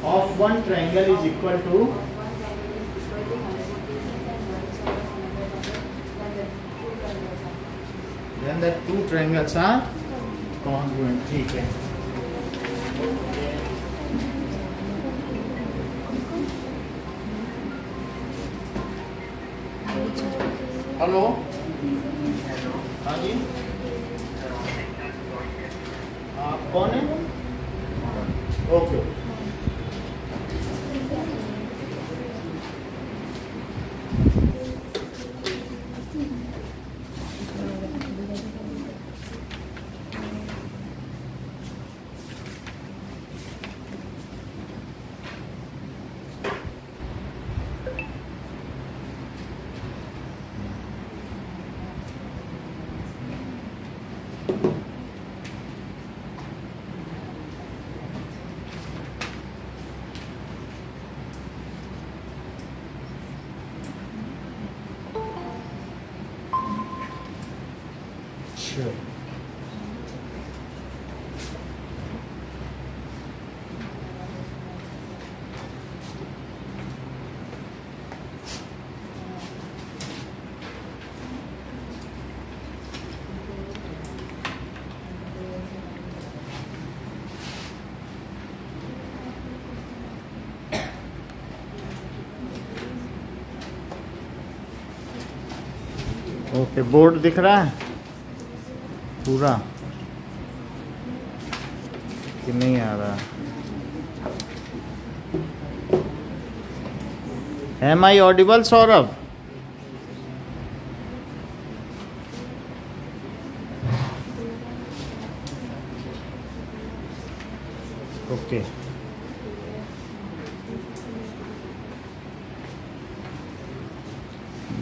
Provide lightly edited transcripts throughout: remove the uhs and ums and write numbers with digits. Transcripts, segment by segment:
of one triangle is equal to then the two triangles are congruent. ठीक है. Hello. हाँ जी. आप कौन है? ओके. Sure. ओके, बोर्ड दिख रहा है पूरा कि नहीं आ रहा? Am I audible, Saurabh? Okay.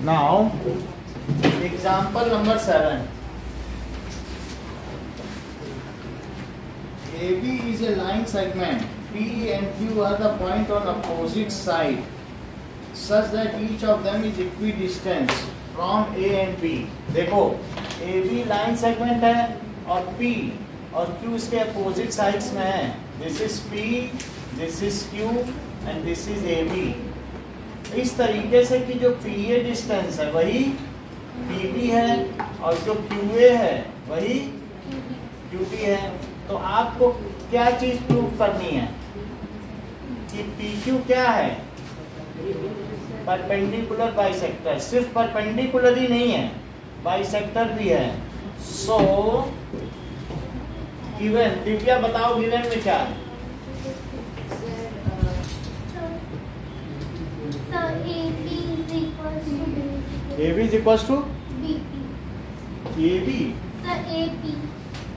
Now, example number 7. AB is a line segment. P and Q are the point on opposite side, such that each of them is equidistant from A and B. देखो, AB line segment है और P और Q इसके opposite sides में है. This is P, this is Q and this is AB. इस तरीके से कि जो PA डिस्टेंस है वही PB है और जो QA है वही QB है. तो आपको क्या चीज प्रूव करनी है कि PQ क्या है? Perpendicular bisector. सिर्फ परपेंडिकुलर ही नहीं है, बाइसेक्टर भी है. सो गिवन, दिव्या बताओ गिवन में क्या है? AB is equals to AB.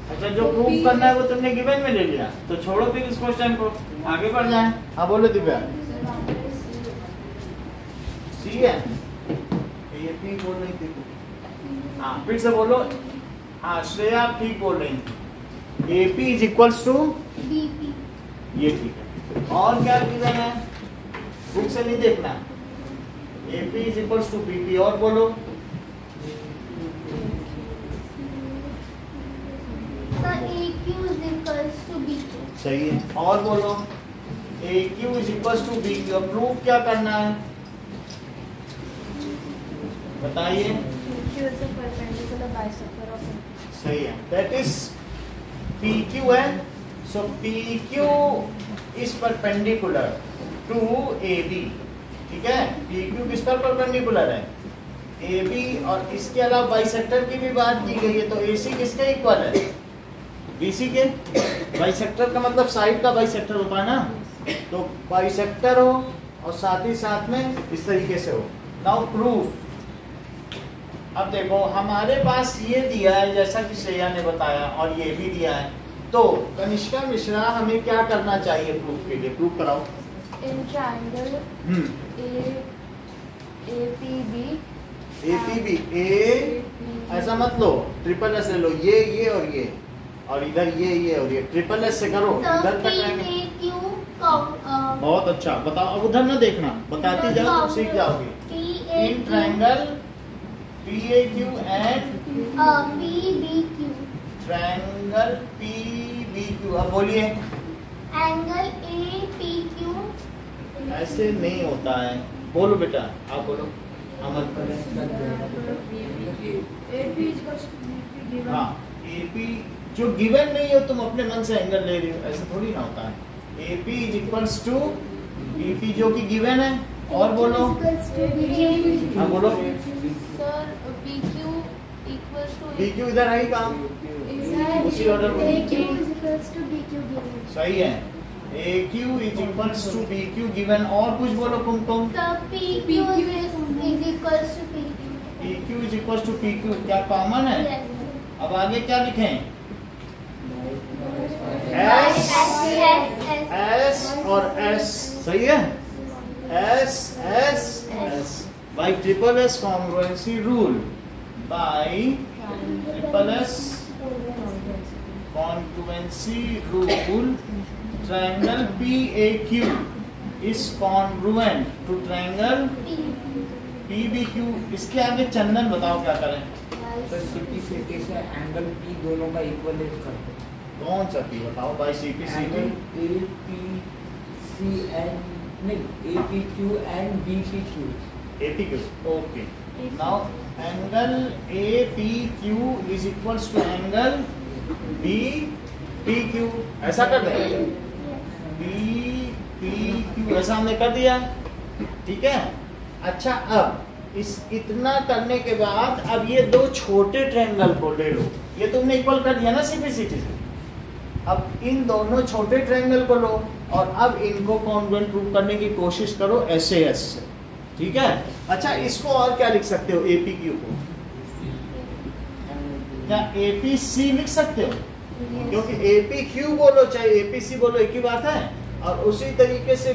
अच्छा, जो प्रूव करना है वो तुमने गिवन में ले लिया, तो छोड़ो फिर इस क्वेश्चन को, आगे बढ़ जाए. हाँ बोलो दिव्या. सी है ये ठीक बोल रही थी. हाँ फिर से बोलो. हाँ श्रेया आप ठीक बोल रही थी. AP is equals to BP. ये ठीक है. और क्या गिवन है? बुक से नहीं देखना. AP is equals to BP. और बोलो. AQ is equals to BQ. सही है. और बोलो. AQ is equals to BQ. अब प्रूफ क्या करना है बताइए. Q is a perpendicular bisector of A. सही है. दैट इज PQ है. So PQ is perpendicular to AB. ठीक है. PQ किस पर परपेंडिकुलर है? AB. और इसके अलावा बाइसेक्टर की भी बात की गई है, तो AC किसके इक्वल है? BC के. बाइसेक्टर का मतलब साइड का बाइसेक्टर होता है ना. तो बाइसेक्टर हो और साथ ही साथ में इस तरीके से हो. Now proof. अब देखो हमारे पास ये दिया है जैसा कि श्रेया ने बताया और ये भी दिया है. तो कनिष्का मिश्रा हमें क्या करना चाहिए प्रूफ के लिए? प्रूफ कराओ. In triangle APB. A ऐसा मत लो, ट्रिपल एस ले लो. ये और इधर ये और ये. ट्रिपल एस से करो. इधर तक आएंगे. बहुत अच्छा. बताओ. अब उधर ना देखना, बताती जाओ तो सीख जाओगे. In triangle PAQ and PBQ. Triangle PBQ. अब बोलिए. एंगल APQ ऐसे नहीं होता है। बोलो बेटा, आप बोलो अमन। हाँ, AP जो गिवन नहीं हो तुम अपने मन से एंगल ले रही हो, ऐसे थोड़ी ना होता है। AP is equals to BP जो कि गिवन है। और बोलो, हाँ बोलो। Sir PQ equals to BQ इधर है ही काम, उसी ऑर्डर में। AQ is equals to BQ given. सही है। AQ is equals to BQ given. और कुछ बोलो कुमकुम। So PQ is equals to PQ. PQ is equals to PQ, क्या कॉमन है? Yes. अब आगे क्या लिखें? S. S और S, सही है। S by triple S congruency rule, by triple S congruency rule, triangle PAQ is congruent to triangle PBQ। इसके आगे चंदन बताओ क्या करें? तो CP से एंगल P दोनों का इक्वल करते हैं। कौन सा P बताओ? by CP एंगल APCN नहीं APQ and BPQ। APQ, okay. Now angle APQ is equals to angle BPQ, ऐसा कर दें। BPQ ऐसा हमने कर दिया, ठीक है। अच्छा, अब इस इतना करने के बाद अब ये दो छोटे ट्रायंगल को ले लो। ये तुमने इक्वल कर दिया ना CPCT से। अब इन दोनों छोटे ट्रायंगल को लो और अब इनको कॉन्ग्रुएंट प्रूव करने की कोशिश करो SAS से, ठीक है। अच्छा, इसको और क्या लिख सकते हो? APQ को क्या APC लिख सकते हो? क्योंकि APQ बोलो चाहे APC बोलो एक ही बात है। और उसी तरीके से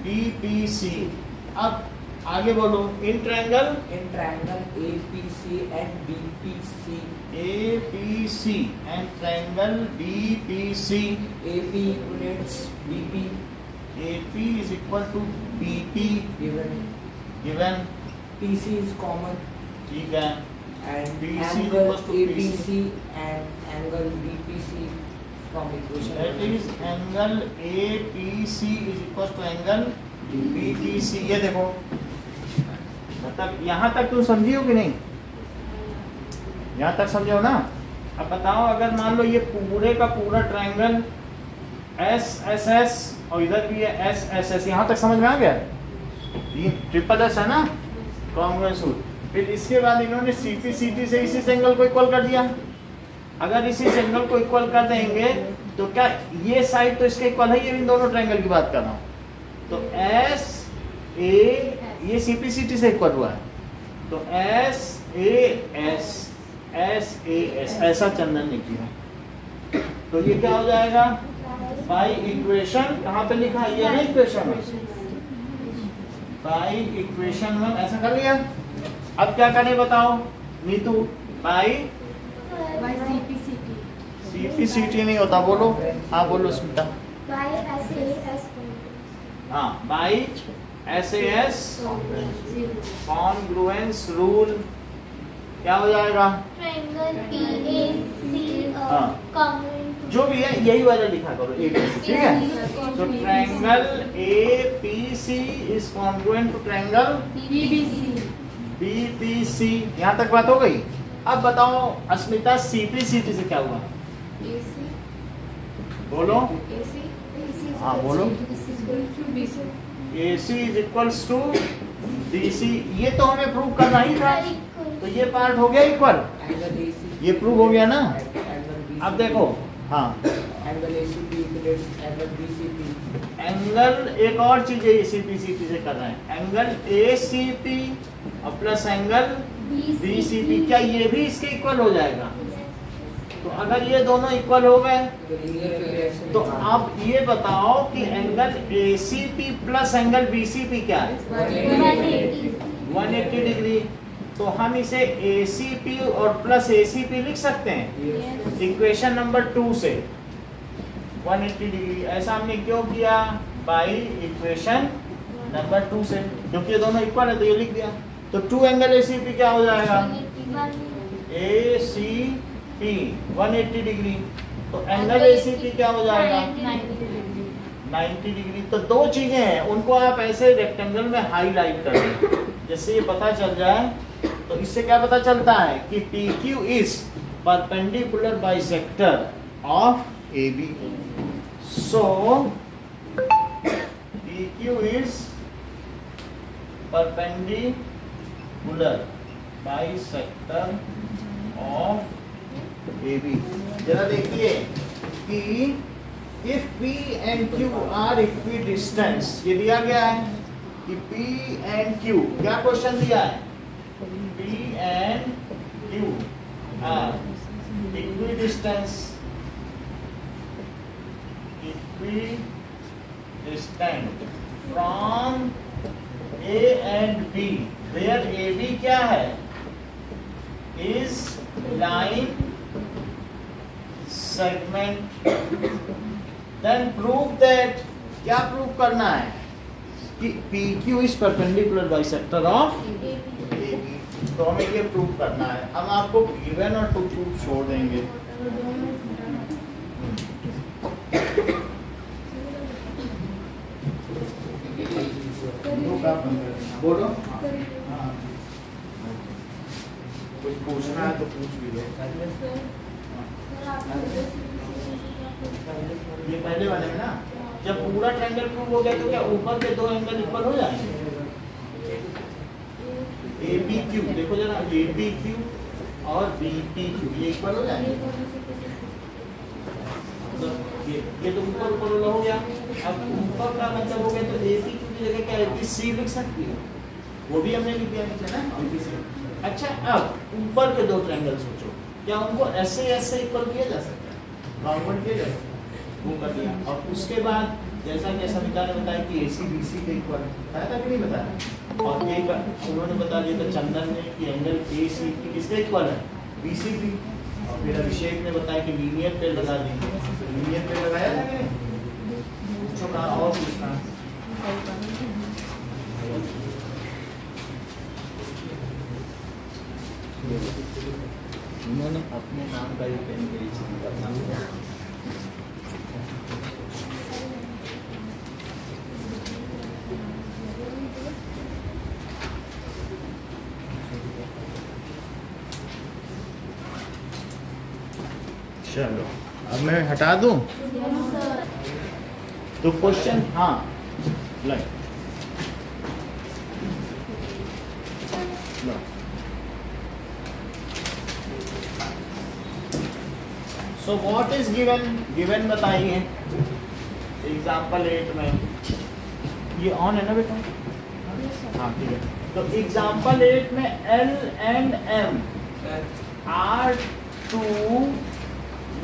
BPC। अब आगे बोलो, in triangle APC and BPC। APC and triangle BPC। AP equals BP AP is equal to BP given PC is common ठीक है। and BC angle equals to APC and angle BPC from equation That is angle APC is equal to angle BPC। ये देखो, मतलब यहाँ तक तुम समझी हो कि नहीं? यहाँ तक समझे हो ना? अब बताओ, अगर मान लो ये पूरे का पूरा ट्रायंगल SSS और इधर भी है SSS, यहाँ तक समझ में आ गया? ये ट्रिपल S है ना, कॉन्ग्रुएंस रूल। फिर इसके बाद इन्होंने CPCT से इसी एंगल को इक्वल कर दिया। अगर इसी एंगल को इक्वल कर देंगे तो क्या ये साइड तो इसके इक्वल है, ये इन दोनों ट्रायंगल की बात कर रहा हूँ। तो SA ये CPCT से इक्वल हुआ है, तो SAS ऐसा चंदन निकला। तो ये क्या हो जाएगा? बाई इक्वेशन कहाँ पे लिखा है? ये है इक्वेशन 1, बाई इक्वेशन 1 ऐसा कर लिया। अब क्या करें बताओ नीतू? बाई CPCT नहीं होता, बोलो। हाँ बोलो स्मिता। By SAS. हाँ, बाई SAS कॉन्ग्रुएंस रूल क्या हो जाएगा? Triangle PAC हाँ। congruent. जो भी है यही वाला लिखा करो APC, ठीक है। तो triangle APC is congruent to triangle BPC। यहाँ तक बात हो गई। अब बताओ अस्मिता, CPCT से क्या हुआ? बोलो। हाँ बोलो। AC is equals to BC। ये तो हमें प्रूव करना ही था, तो ये पार्ट हो गया इक्वल, एंगल AC ये प्रूव हो गया ना। Angle BC। अब देखो, हाँ angle ACP equals angle BCP। Angle एक और चीज है CPCT से कर रहे हैं, एंगल ACP और प्लस एंगल BCP। क्या ये भी इसके इक्वल हो जाएगा? तो अगर ये दोनों इक्वल हो गए तो आप ये बताओ कि angle ACP plus angle BCP क्या है? 180 डिग्री। तो हम इसे ACP और प्लस ACP लिख सकते हैं इक्वेशन नंबर 2 से 180 डिग्री। ऐसा हमने क्यों किया? बाई इक्वेशन नंबर 2 से, क्योंकि ये दोनों इक्वल है तो ये लिख दिया। तो 2 एंगल ACP क्या हो जाएगा? ACP 180 degree. तो एंगल ACP क्या हो जाएगा? 90 डिग्री। तो दो चीजें हैं, उनको आप ऐसे रेक्टेंगल में हाईलाइट कर दें, जिससे ये पता चल जाए। तो इससे क्या पता चलता है कि PQ is perpendicular bisector of AB। So PQ is perpendicular bisector of AB। जरा देखिए कि if P and Q are equidistance, ये दिया गया है कि P and Q, क्या क्वेश्चन दिया है? P and Q are equidistance, equidistant from A and B, where AB क्या है? Is line segment, then prove that, क्या प्रूव करना है? कि PQ is perpendicular bisector of AB। तो हमें ये प्रूव करना है। हम आपको गिवन और टू प्रूफ छोड़ देंगे। बोलो, हाँ, कुछ पूछना है तो पूछ भी लो। ये पहले वाले में ना, जब पूरा ट्रायंगल प्रूव हो गया तो क्या ऊपर के दो एंगल इक्वल हो जाएंगे? ABQ देखो जरा, ABQ और BPQ ये इक्वल हो जाएंगे। ये तो ऊपर ऊपर वाला हो गया। अब ऊपर का मतलब हो गया तो ABQ की जगह क्या ABC लिख सकती है, वो भी हमने लिख दिया नीचे ना ABC। अच्छा, अब ऊपर के दो ट्रायंगल सोचो, क्या उनको ऐसे ऐसे इक्वल किया जा सकता है? डाउनवर्ड किया जा सकता है, वो कर दिया। और उसके बाद जैसा कि समिता ने बताया कि AC BC के इक्वल है, था कि नहीं बताया? और एक उन्होंने बता दिया था चंदन ने कि एंगल AC किसके इक्वल है? BCP। और फिर अभिषेक ने बताया कि लीनियर पे लगा देंगे। लीनियर पे लगाया था कि नहीं? पूछो कहाँ और पूछना। उन्होंने अपने नाम का ही पेन के करना। चलो अब मैं हटा दूं तो क्वेश्चन, हाँ like so what is given, given बताइए एग्जाम्पल 8 में। ये ऑन है ना बेटा? हाँ ठीक है। तो एग्जाम्पल 8 में L and M are two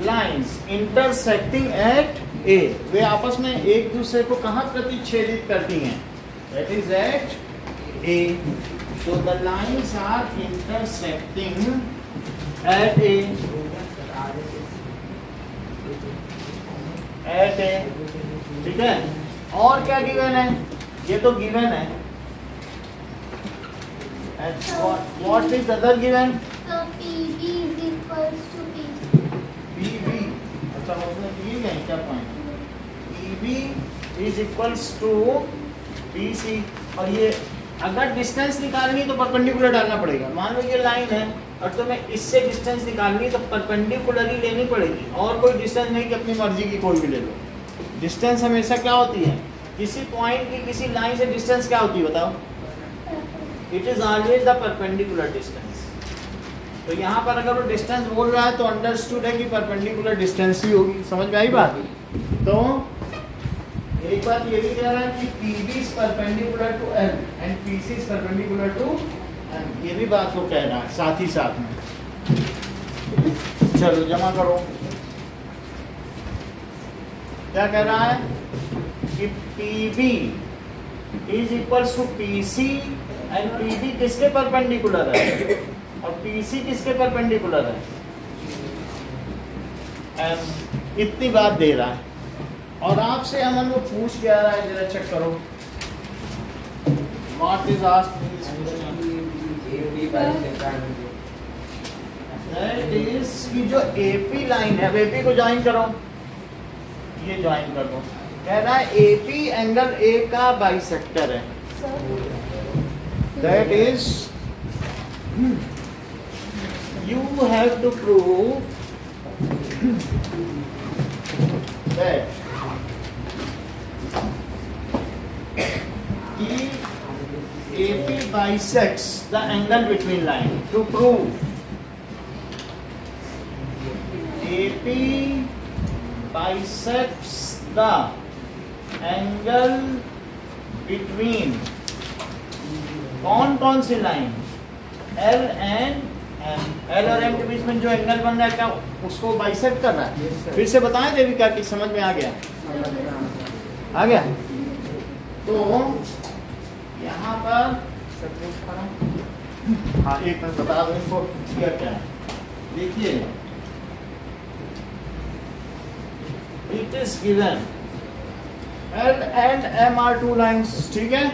lines intersecting at A। वे आपस में एक दूसरे को कहाँ प्रतिच्छेदित करती हैं? That is at A। So the lines are intersecting at A। at A, ठीक है। और क्या गिवन है? ये तो गिवन है। What is other given? So PB is equals to P. PB, अच्छा उसमें दिए गए क्या point? PB is equals to BC। और ये अगर डिस्टेंस निकालनी तो परपेंडिकुलर डालना पड़ेगा। मान लो ये लाइन है और तुम्हें इससे डिस्टेंस निकालनी तो परपेंडिकुलर ही लेनी पड़ेगी, और कोई डिस्टेंस नहीं कि अपनी मर्जी की कोई भी ले लो। डिस्टेंस हमेशा क्या होती है? किसी पॉइंट की किसी लाइन से डिस्टेंस क्या होती है बताओ? It is always the perpendicular distance. तो यहाँ पर अगर वो डिस्टेंस बोल रहा है तो अंडरस्टूड है कि परपेंडिकुलर डिस्टेंस ही होगी। समझ में आई बात? तो एक बात ये भी कह रहा है कि PB is perpendicular to L and PC is perpendicular to M। ये भी बात को कह रहा है साथ ही साथ में। चलो जमा करो। क्या कह रहा है कि PB is equals to PC and PB किसके परपेंडिकुलर है और PC किसके परपेंडिकुलर है? M। इतनी बात दे रहा है और आपसे अमन वो पूछ क्या रहा है, जरा चेक करो। What is asked in this question? That is कि जो AP लाइन है, अब AP को ज्वाइन करो, ये ज्वाइन कर दो। कह रहा है एपी एंगल ए का बाइसेक्टर है। That is you have to prove that AP bisects the angle between line. To prove AP bisects the angle between कौन सी line, L and M, L और M के बीच में जो एंगल बन रहा है क्या उसको बाइसेक्ट कर रहा है। फिर से बताएं देविका कि समझ में आ गया? आ गया। तो यहाँ पर हाँ एक मिनट बता दो इनको किया क्या है। देखिए it is given L and M are two lines, ठीक है।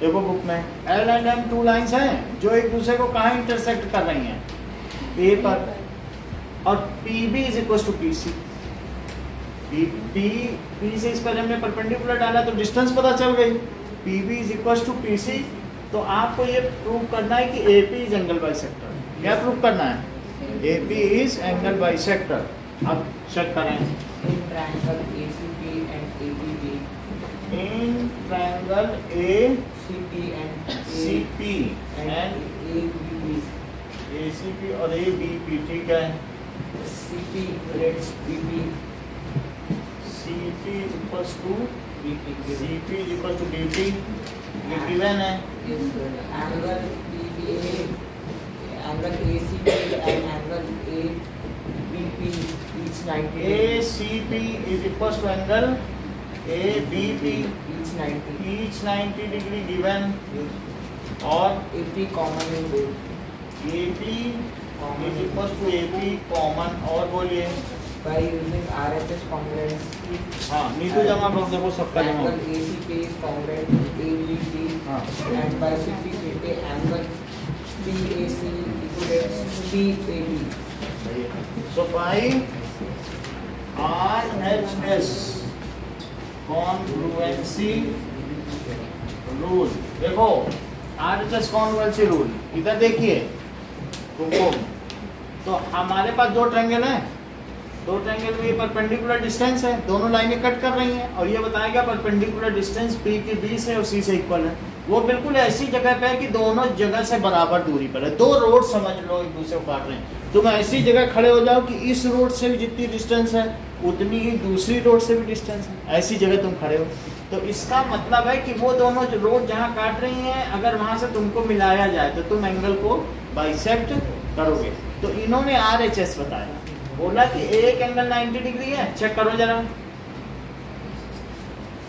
देखो बुक में L and M two lines हैं जो एक दूसरे को कहाँ इंटरसेक्ट कर रही हैं, A पर, और PB is equal to PC। P से इस पर हमने परपेंडिकुलर डाला तो डिस्टेंस पता चल गई, PB is equal to PC। तो आपको ये प्रूव करना है कि AP इज एंगल बाइसेक्टर। क्या प्रूव करना है? AP is angle bisector. अब चेक करें In triangle ACP and ABB. in triangle ACP CP and and ABB. ACP और ABP, ठीक है। CP equals BP. CP is equals to BP. CP is equals to DP, ये given है। Is angle PBA, angle ACP and angle ABP each 90 degree. ACP is equals to angle ABP Each 90. each 90 degree given, और AP common in both. AP is equals to AP common, और बोलिए By using RHS congruence, हाँ नीतू जमा लोग देखो सबका जमा angle ACP is congruent to ABP, हाँ and by CP angle PAC equals PAB. so by RHS congruency rule, देखो RHS congruency रूल इधर देखिए तुमको। तो हमारे पास दो ट्रायंगल हैं, दो ट्रायंगल में ये परपेंडिकुलर डिस्टेंस है, दोनों लाइनें कट कर रही हैं, और ये बताया गया परपेंडिकुलर डिस्टेंस P के B से और C से इक्वल है। वो बिल्कुल ऐसी जगह पे है कि दोनों जगह से बराबर दूरी पर है। दो रोड समझ लो एक दूसरे को काट रहे हैं, तुम ऐसी जगह खड़े हो जाओ कि इस रोड से भी जितनी डिस्टेंस है उतनी ही दूसरी रोड से भी डिस्टेंस है, ऐसी जगह तुम खड़े हो। तो इसका मतलब है कि वो दोनों जो रोड जहाँ काट रही हैं अगर वहां से तुमको मिलाया जाए तो तुम एंगल को बाइसेक्ट करोगे। तो इन्होंने RHS बताया, बोला कि एक एंगल 90 डिग्री है, चेक करो जरा।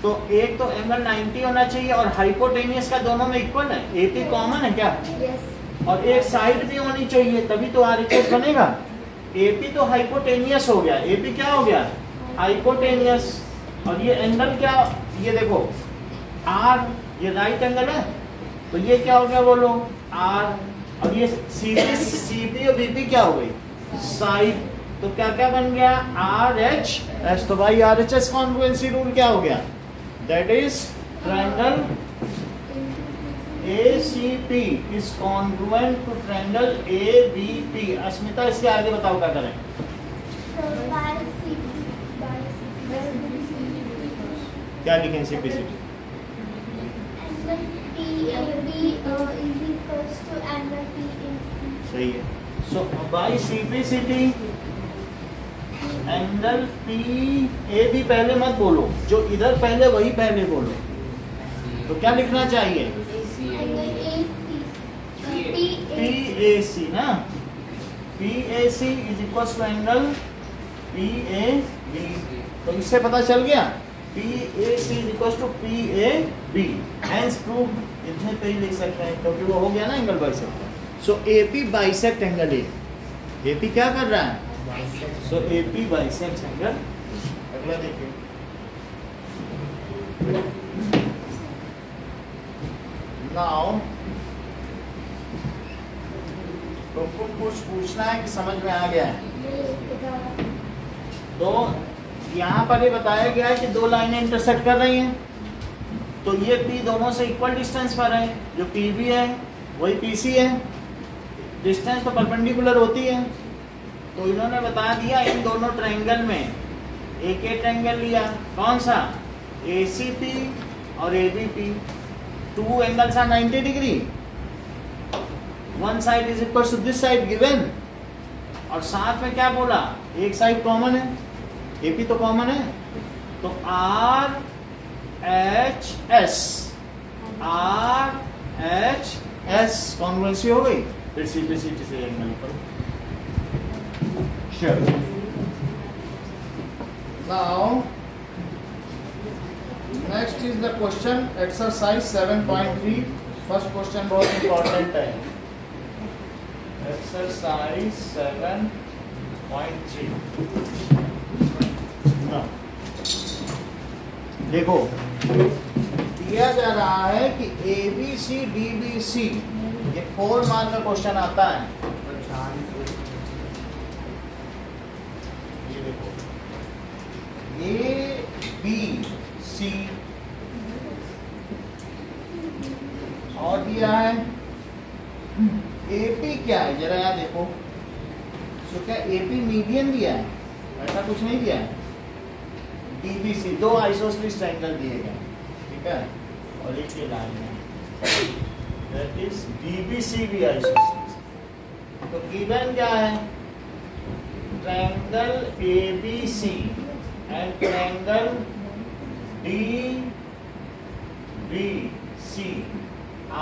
तो एक तो एंगल 90 होना चाहिए और हाइपोटेनियस का दोनों में इक्वल है, AP कॉमन है क्या? Yes. और एक साइड भी होनी चाहिए तभी तो RHS बनेगा। AP तो हाइपोटेनियस हो गया, AP क्या हो गया? हाइपोटेनियस। और ये एंगल क्या, ये देखो R, ये राइट एंगल है, तो ये क्या हो गया बोलो? R। और ये CP और BP क्या हो गई? साइड। तो क्या क्या बन गया? RHS। तो भाई RHS कॉन्ग्रुएंसी रूल क्या हो गया? That is triangle ACP is congruent to triangle ABP। अस्मिता इसके आगे बताओ क्या करें? क्या लिखें सिंपलिसिटी? सही है। सो बाय सिंपलिसिटी एंगल PAB पहले मत बोलो, जो इधर पहले वही पहले बोलो। तो क्या लिखना चाहिए? PAC ना, PAC is equal to angle PAB। तो इससे पता चल गया PAC is equal to PAB। Hence proved. इतने पे ही लिख सकते हैं क्योंकि वो हो गया ना angle bisect. So AP bisect angle A। AP क्या कर रहा है? सो AP बाइसेक्ट एंगल। अगला देखिए, नाउ तुमको कुछ पूछना है कि समझ में आ गया है? तो यहाँ पर ये बताया गया है कि दो लाइनें इंटरसेक्ट कर रही हैं, तो ये P दोनों से इक्वल डिस्टेंस पर है, जो PB है वही PC है, डिस्टेंस तो परपेंडिकुलर होती है। तो इन्होंने बता दिया इन दोनों ट्रायंगल में एक ट्रायंगल लिया, कौन सा, ACP और ABP, two angles are 90 degree, one side is equal to this side given, और साथ में क्या बोला, एक साइड कॉमन है, AP तो कॉमन है, तो RHS कॉन्ग्रुएंसी हो गई। फिर सिंप्लिसिटी से एंगल करो। Sure. Now, next is the question exercise 7.3. First question बहुत important है। Exercise 7.3. Now, देखो दिया जा रहा है कि ABC DBC, ये 4 मार्क का क्वेश्चन आता है। ABC और दिया है AP क्या है, जरा याद देखो, तो क्या AP मीडियन दिया है, ऐसा कुछ नहीं दिया है। DBC दो आइसोसेलेस ट्रायंगल दिए गए, ठीक है, और एक ये लाइन है, दैट इज DBC भी आइसोसेलेस। तो गिवन क्या है, triangle ABC and triangle DBC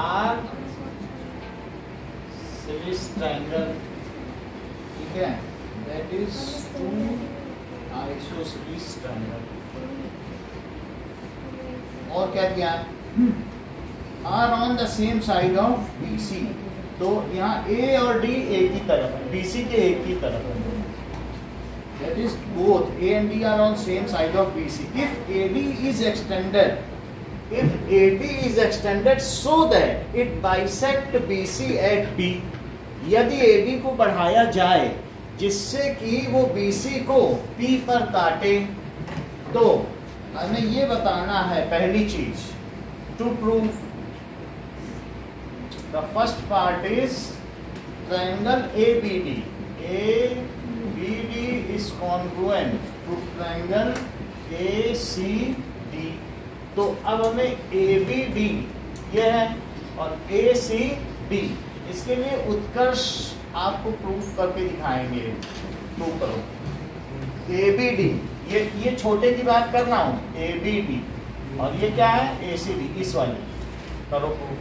are isosceles triangle, ठीक है, that is two isosceles triangle। और क्या दिया, are on the same side of BC, तो यहाँ A और D एक ही तरफ है, BC के एक ही तरफ है, that is both A and D are on same side of BC. If AD is extended so that it bisect BC at B, यदि AD को बढ़ाया जाए जिससे कि वो BC को P पर काटे, तो हमें ये बताना है पहली चीज, to prove the first part is triangle ABD. ABD is congruent to triangle ACD. तो अब हमें ABD ये है और ACD, इसके लिए उत्कर्ष आपको प्रूफ करके दिखाएंगे, प्रूफ करो। ABD ये छोटे की बात कर रहा हूँ, ABD, और ये क्या है, ACD, इस वाली करो प्रूफ।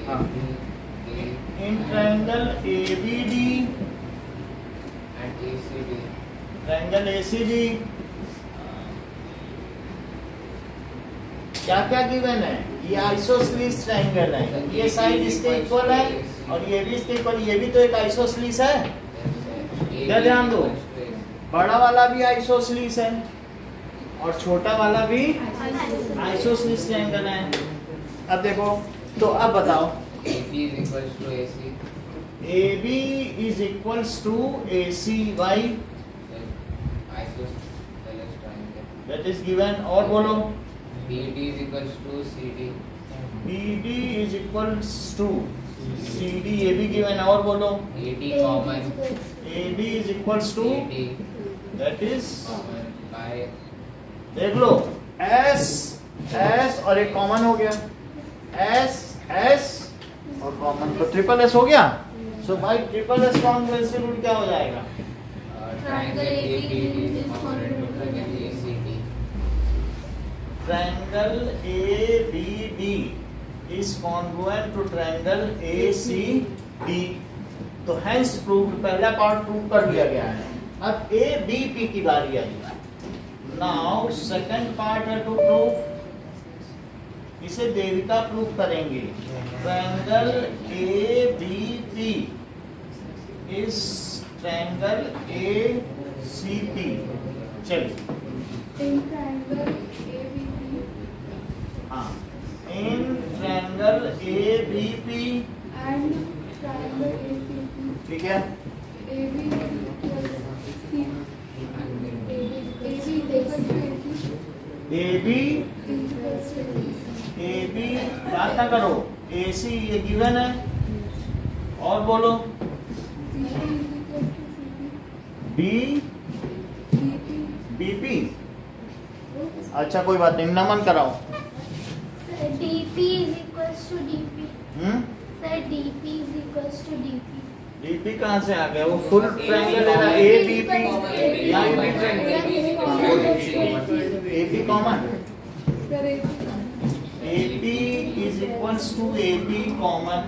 हाँ, in triangle ABD and ACD, triangle ACD क्या क्या गिवन है, ये आइसोसेलेस ट्रायंगल है, ये साइड इसके इक्वल है और ये भी इसके इक्वल, ये भी तो एक आइसोसेलेस है, क्या ध्यान दो, बड़ा वाला भी आइसोसेलेस है और छोटा वाला भी आइसोसेलेस ट्रायंगल है। अब देखो, तो अब बताओ, AB is equals to AC, AB is equals to AC, why? isosceles triangle. That is given, और बोलो, BD is equals to CD, BD is equals to CD, ये भी given, और बोलो, AD common, AD is equals to, AD that is, common by, देख लो, S और एक common हो गया, S और कॉमन तो ट्रिपल S हो गया। सो भाई ट्रिपल S कॉन्ग्रुएंसी रूल क्या हो जाएगा, triangle ABD is congruent to triangle ACD. Triangle ABD is congruent to triangle ACD, तो हेंस प्रूव, पहला पार्ट प्रूव कर दिया गया है। अब ABP की बारी आई, नाउ सेकंड पार्ट है टू प्रूव, इसे देविका प्रूव करेंगे। ट्रायंगल ABP इस ट्रायंगल ACP, चलिए, In triangle ABP हाँ, in triangle ABP and triangle ACP, ठीक है, AB is equal to C A B बात ना करो, ए सी ये गिवन है, और बोलो बी बी पी। अच्छा कोई बात नहीं, नमन कराओ। DP is equals to DP. Sir, DP is equals to DP. DP कहाँ से आ गया? वो फुल ट्रायंगल है ना, ए बी पी, यहाँ A B triangle, A B common, A B is equals to A B common.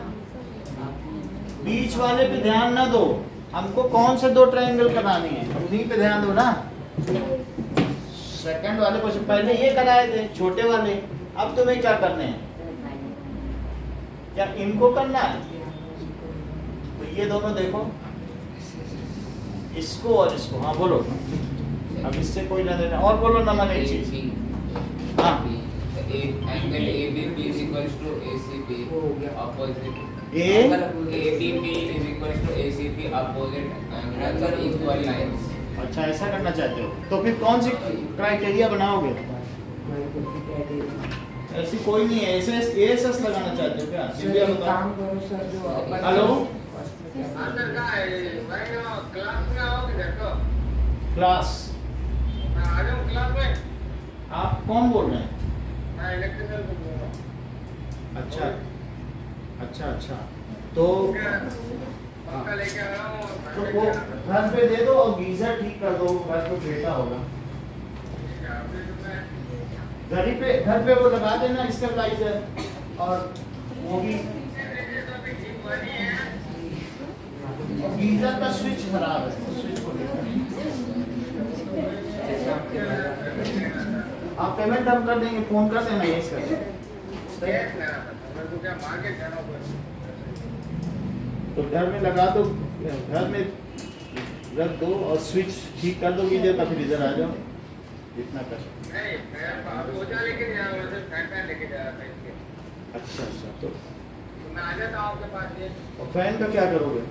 बीच वाले पे ध्यान ना दो, हमको कौन से दो ट्रायंगल कराने हैं, उन्हीं पे ध्यान दो ना। सेकंड वाले को पहले ये कराए थे छोटे वाले, अब तुम्हें क्या करने हैं? क्या इनको करना है? तो ये दोनों देखो, इसको और इसको। हाँ बोलो, अब इससे कोई ना देना। और बोलो नमन एक चीज। हाँ angle ABP is equals to ACP opposite ABP is equals to ACP opposite angles or equal lines। अच्छा ऐसा करना चाहते हो, तो फिर कौन सी क्राइटेरिया बनाओगे? ऐसी कोई नहीं है, एएसएस लगाना चाहते हो क्या? दिव्या बताओ। हेलो क्लास, आप कौन बोल रहे हैं? अच्छा अच्छा अच्छा, तो वो घर पे दे दो और गीजर ठीक कर दो, घर पे बेटा होगा। घर पे वो लगा देना स्टेबलाइजर, और वो भी गीजर का स्विच खराब है, स्विच को आप पेमेंट हम कर देंगे, फोन कर देना ये तो घर में लगा दो, घर में रख दो और स्विच ठीक कर दो गीजर का, फिर इधर आ जाओ। इतना कर अच्छा अच्छा, तो मैं आ जाता हूँ आपके पास। ये और फैन का क्या करोगे?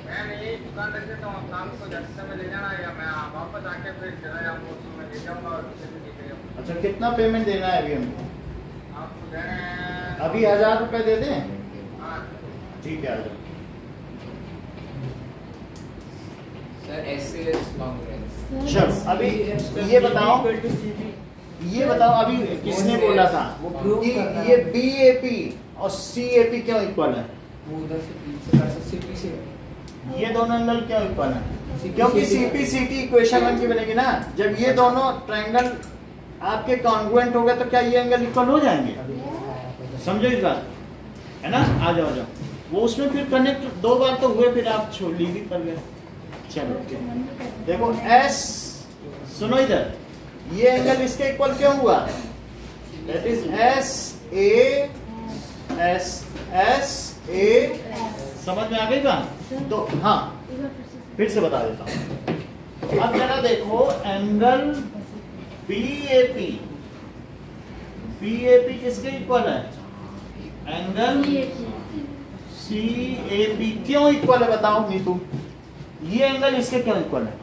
मैं यही दुकान रख देता हूँ, शाम को 10 समय ले जाना, या मैं वापस आके फिर चला जाऊँगा, उसको मैं ले जाऊँगा और उससे भी ले जाऊँगा। अच्छा कितना पेमेंट देना है अभी हमको? आपको देना है अभी 1000 रुपए दे दें? हाँ ठीक है, आ जाओ। Sir SAS long range। चलो अभी ये बताओ, अभी किसने बोला था कि ये BAP और CAP क्यों इक्वल है? वो उधर से पीछे कर सकते, CP से ये दोनों एंगल क्यों इक्वल है? क्योंकि CP/CT इक्वेशन 1 की बनेगी ना। जब ये दोनों ट्रायंगल आपके कॉन्ग्रुएंट हो गए तो क्या ये एंगल इक्वल हो जाएंगे? समझो इस बात है ना। आ जाओ जाओ, वो उसमें फिर कनेक्ट 2 बार तो हुए, फिर आप छोड़ ली भी कर गए। चलो देखो S, सुनो इधर, ये एंगल इसके इक्वल क्यों हुआ? दैट इज SA समझ में आ गई बात? तो हाँ फिर से बता देता हूं। अब जरा देखो एंगल BAP किसके इक्वल है? एंगल CAP क्यों इक्वल है बताओ नीतू? ये एंगल इसके क्यों इक्वल है?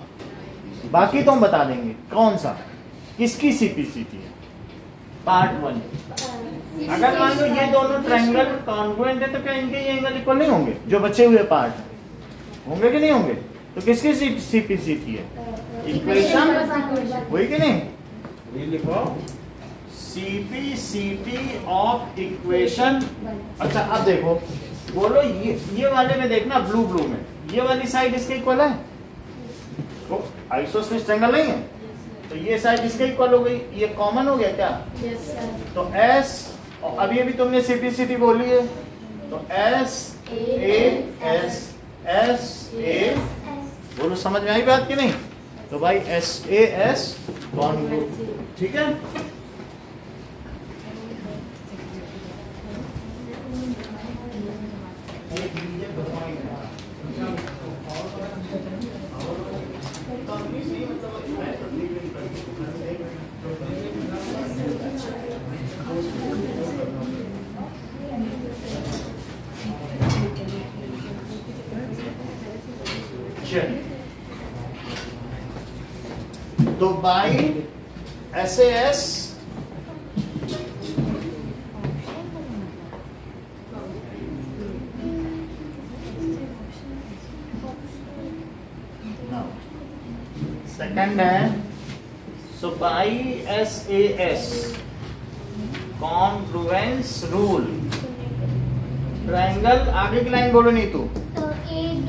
बाकी तो हम बता देंगे कौन सा किसकी CP/CT है। पार्ट 1, अगर मान लो ये दोनों ट्रायंगल कॉन्ग्रुएंट है तो क्या इनके ये एंगल इक्वल नहीं होंगे? जो बचे हुए पार्ट होंगे कि नहीं होंगे? तो किसकी CP/CT है? इक्वेशन वही कि नहीं? ये लिखो CP/CT ऑफ इक्वेशन। अच्छा अब देखो, बोलो ये वाले में देखना, ब्लू में ये वाली साइड इसके इक्वल है? तो आइसोसेलेस ट्रायंगल नहीं है, तो ये साइड इसके इक्वल हो गई, ये कॉमन हो गया क्या? Yes, sir. तो S, और अभी अभी तुमने CP/CT बोली है, तो SAS बोलो, समझ में आई बात कि नहीं? तो भाई SAS कॉन्ग्रुएंट, ठीक है। तो बाई SAS सेकंड है, so by SAS confluence rule, triangle, आगे की लाइन बोलो नहीं तू,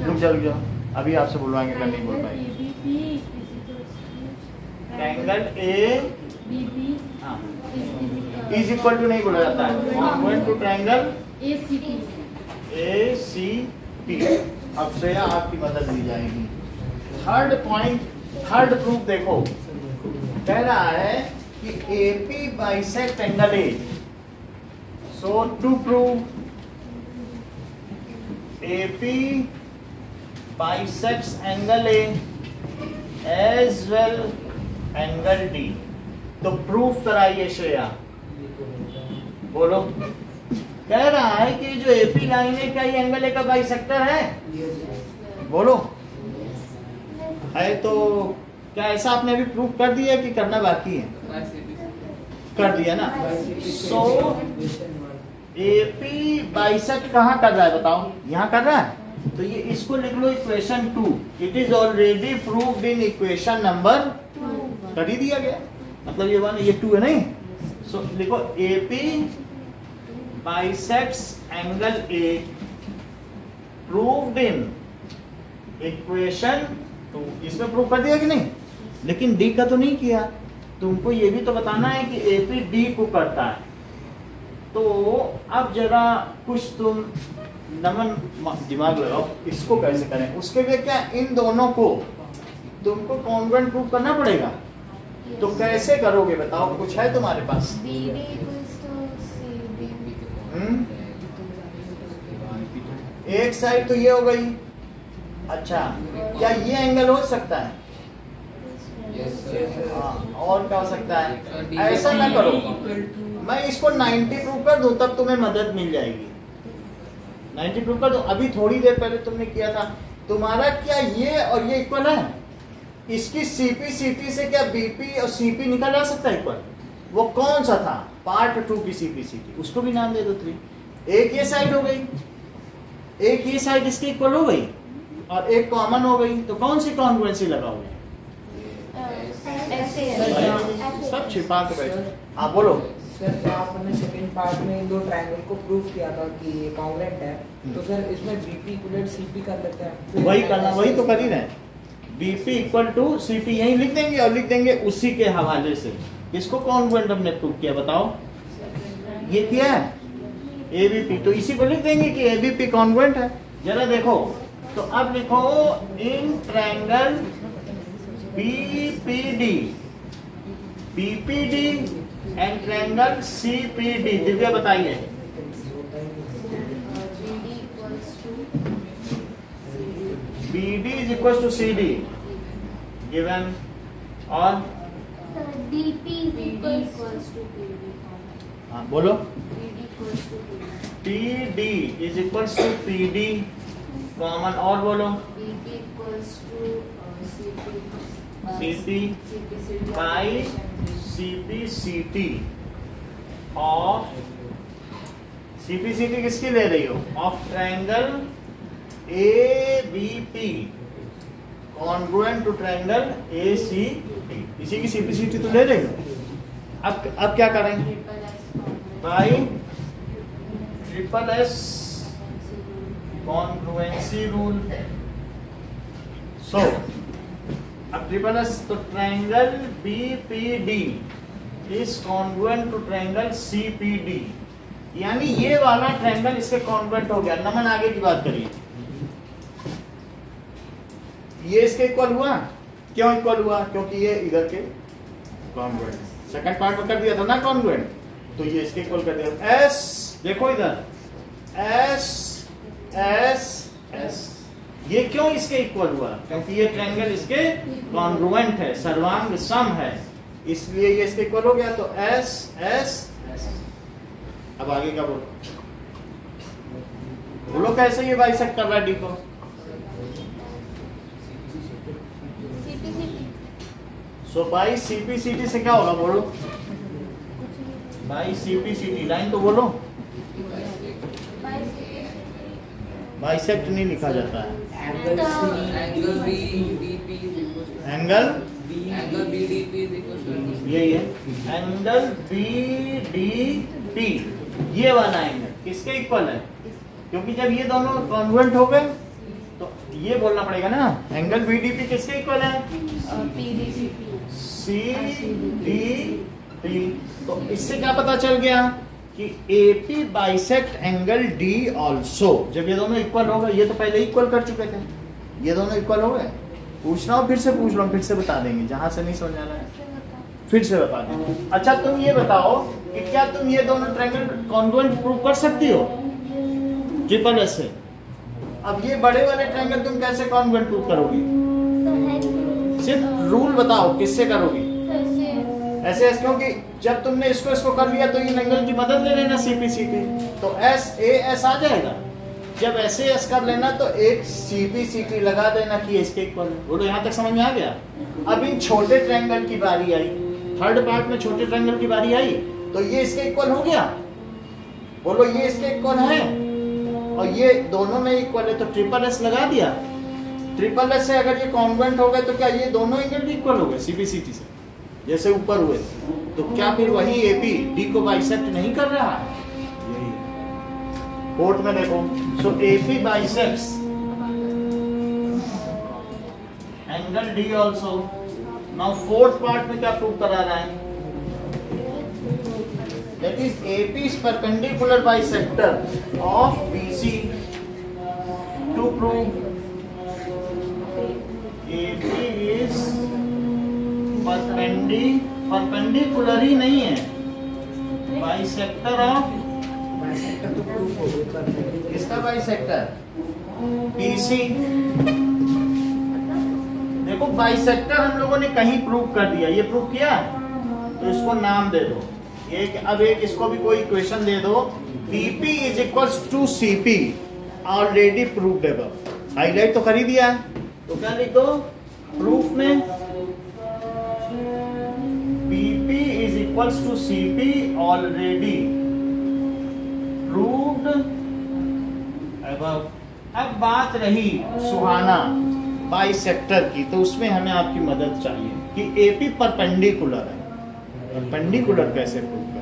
रुक जाओ, अभी आपसे बुलवाएंगे, मैं नहीं बोल पाएगी। ट्रायंगल इज इक्वल टू नहीं बोला जाता है, कॉन्ग्रुएंट टू ट्रायंगल ACP। अब से आपकी मदद ली जाएगी। थर्ड पॉइंट, थर्ड प्रूफ देखो, कह रहा है कि AP bisect angle A, so to prove AP bisects angle A as well angle D। तो प्रूफ कराइए श्रेया, बोलो। कह रहा है कि जो AP लाइन है क्या ये एंगल A का बाइसेक्टर है? बोलो। है तो क्या ऐसा आपने अभी प्रूफ कर दिया कि करना बाकी है? कर दिया ना। सो AP बाइसेक्ट कहाँ कर रहा है बताओ? यहाँ कर रहा है, तो ये इसको लिख लो equation 2। It is already proved in equation number, कर ही दिया गया, मतलब ये 1 ये 2 है नहीं। सो लिखो AP bisects angle A proved in equation 2। इसमें प्रूव कर दिया कि नहीं? लेकिन D का तो नहीं किया। तुमको ये भी तो बताना है कि AP D को करता है। तो अब जरा कुछ तुम नमन दिमाग लगाओ, इसको कैसे करें। उसके लिए क्या इन दोनों को तुमको कॉन्ग्रुएंट प्रूव करना पड़ेगा। तो कैसे करोगे बताओ, कुछ है तुम्हारे पास? एक साइड तो ये हो गई। अच्छा, क्या ये एंगल हो सकता है? और क्या हो सकता है? ऐसा ना करो, मैं इसको 90 प्रूव कर दूं तब तुम्हें मदद मिल जाएगी। 90 प्रूव कर दो। अभी थोड़ी देर पहले तुमने किया था, तुम्हारा क्या ये और ये इक्वल है? इसकी CP CT से क्या BP और CP निकल आ सकता है इक्वल? वो कौन सा था? पार्ट 2 की CP CT, उसको भी नाम दे दो 3। एक ये साइड हो गई, एक ये साइड इसकी इक्वल हो गई और एक कॉमन हो गई, तो कौन सी कॉन्ग्रुएंसी लगाओगे? सब छिपा के बैठे। हाँ बोलो सर। तो आपने सेकंड पार्ट में इन दो ट्रायंगल को प्रूव किया था कि ये कॉन्ग्रुएंट है, तो सर इसमें BP इक्वल CP कर लेते हैं। वही करना, वही तो कर ही रहे। BP इक्वल टू CP यही लिख देंगे और लिख देंगे उसी के हवाले से। इसको कॉन्ग्रुएंट हमने प्रूव किया, बताओ। ये किया है ABP, तो इसी को लिख देंगे कि ABP कॉन्ग्रुएंट है। जरा देखो, तो अब लिखो in triangle BPD BPD and triangle CPD। Divya बताइए। BD is equals to CD given और DP is equals to PD। हाँ बोलो। PD is equals to PD common और बोलो। BP equals to CP बाई CP CT of CP CT किसकी ले रही हो? Of triangle ABP congruent to triangle ACP। इसी की CP CT तो ले रही हो। अब क्या करें? By SSS congruency rule. So अब SSS, तो triangle BPD is congruent to triangle CPD, यानी ये वाला ट्रायंगल इसके कॉन्ग्रुएंट हो गया। नमन आगे की बात करिए। ये इसके इक्वल हुआ। क्यों इक्वल हुआ? क्योंकि ये इधर के कॉन्ग्रुएंट। सेकंड पार्ट में कर दिया था ना कॉन्ग्रुएंट, तो ये इसके इक्वल कर दिया। S देखो इधर, S S S, ये क्यों इसके इक्वल हुआ? क्योंकि ये ट्रायंगल इसके कॉन्ग्रुएंट है, सर्वांग सम है, इसलिए ये इसके इक्वल हो गया। तो S S S। अब आगे क्या बोलो? बोलो कैसे ये बाइसेक्ट कर रहा है D को? सो बाई CP CT से क्या होगा बोलो? बाई CP CT लाइन तो बोलो। बाइसेक्ट नहीं लिखा जाता है। एंगल एंगल यही है एंगल BDP, ये वाला एंगल किसके इक्वल है? क्योंकि जब ये दोनों कॉन्वेंट हो गए तो ये बोलना पड़ेगा ना, एंगल BDP किसके इक्वल है? CDP। तो इससे क्या पता चल गया कि AP bisect angle D also. जब ये दोनों इक्वल हो गए, ये तो पहले इक्वल कर चुके थे, ये दोनों इक्वल हो गए। पूछना हो फिर से पूछ लो, फिर से बता देंगे, जहां से नहीं समझ आ रहा है फिर से बता देंगे। अच्छा तुम ये बताओ कि क्या तुम ये दोनों ट्रायंगल कॉन्ग्रुएंट प्रूव कर सकती हो ट्रिपल एस से? अब ये बड़े वाले ट्रायंगल तुम कैसे कॉन्ग्रुएंट प्रूव करोगी? सिर्फ रूल बताओ, किससे करोगी? ऐसे ऐसे, क्योंकि जब तुमने इसको कर लिया तो इन एंगल की मदद ले लेना CPCT, तो SAS आ जाएगा। जब SAS कर लेना तो एक CPCT लगा देना कि इसके इक्वल है। बोलो यहाँ तक समझ में आ गया? अब इन छोटे ट्रायंगल की बारी आई, थर्ड पार्ट में छोटे ट्रायंगल की बारी आई, तो ये इसके इक्वल हो गया। बोलो ये इसके इक्वल है और ये दोनों में इक्वल है, तो ट्रिपल एस लगा दिया। ट्रिपल एस से अगर ये कॉन्ग्रुएंट हो गए तो क्या ये दोनों एंगल भी इक्वल हो गए CPCT से, जैसे ऊपर हुए? तो क्या फिर वही AP D को बाइसेक्ट नहीं कर रहा है? यही कोर्ट में देखो। सो AP bisects angle D also. Now fourth part में क्या प्रूव करा रहा है? That is AP is perpendicular bisector of BC to prove AP is perpendicular ही नहीं है, बाइसेक्टर ऑफ, बाइसेक्टर तो प्रूफ हो गया। किसका बाइसेक्टर? BC। देखो बाइसेक्टर हम लोगों ने कहीं प्रूव कर दिया, ये प्रूव किया तो इसको नाम दे दो। एक अब एक इसको भी कोई इक्वेशन दे दो, BP is equals to CP, already proved है। हाईलाइट तो कर ही दिया है, तो क्या लिख दो प्रूफ में? BP is equals to CP already proved above। अब बात रही सुहाना बाइसेक्टर की, तो उसमें हमें आपकी मदद चाहिए कि AP परपेंडिकुलर है। परपेंडिकुलर कैसे प्रूव करें?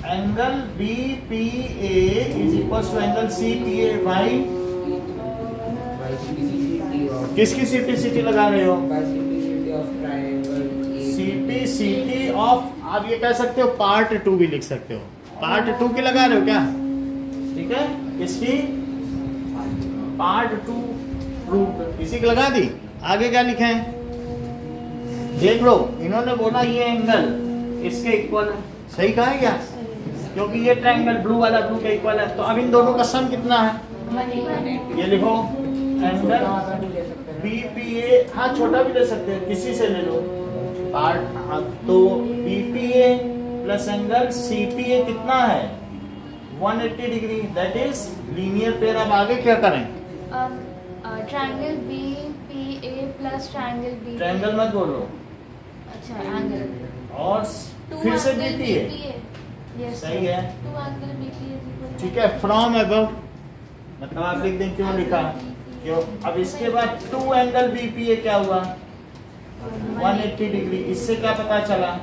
Angle BPA is equals to angle CPA by किसकी CPCT लगा रहे हो? CPCT ऑफ, आप ये कह सकते हो पार्ट 2 भी लिख सकते हो, पार्ट 2 की लगा रहे हो क्या? ठीक है, इसकी पार्ट 2 प्रूफ इसी की लगा दी। आगे क्या लिखे हैं देख लो। इन्होंने बोला ये एंगल इसके इक्वल है, सही कहा है क्या? क्योंकि ये ट्रायंगल ब्लू वाला ब्लू के इक्वल है, तो अब इन दोनों का सम कितना है? ये लिखो एंगल BPA, हाँ छोटा भी ले सकते हैं, किसी से ले लो पार्ट। हाँ तो BPA प्लस एंगल CPA कितना है? 180 degree, that is linear pair. अब आगे क्या करें? Triangle BPA plus triangle B। Triangle मत बोलो, अच्छा एंगल और फिर से BPA सही है, ठीक है। फ्रॉम अबव मतलब आप लिख दें क्यों लिखा, क्यों? अब इसके बाद 2 एंगल BPA क्या हुआ? 180 डिग्री। इससे क्या पता चला?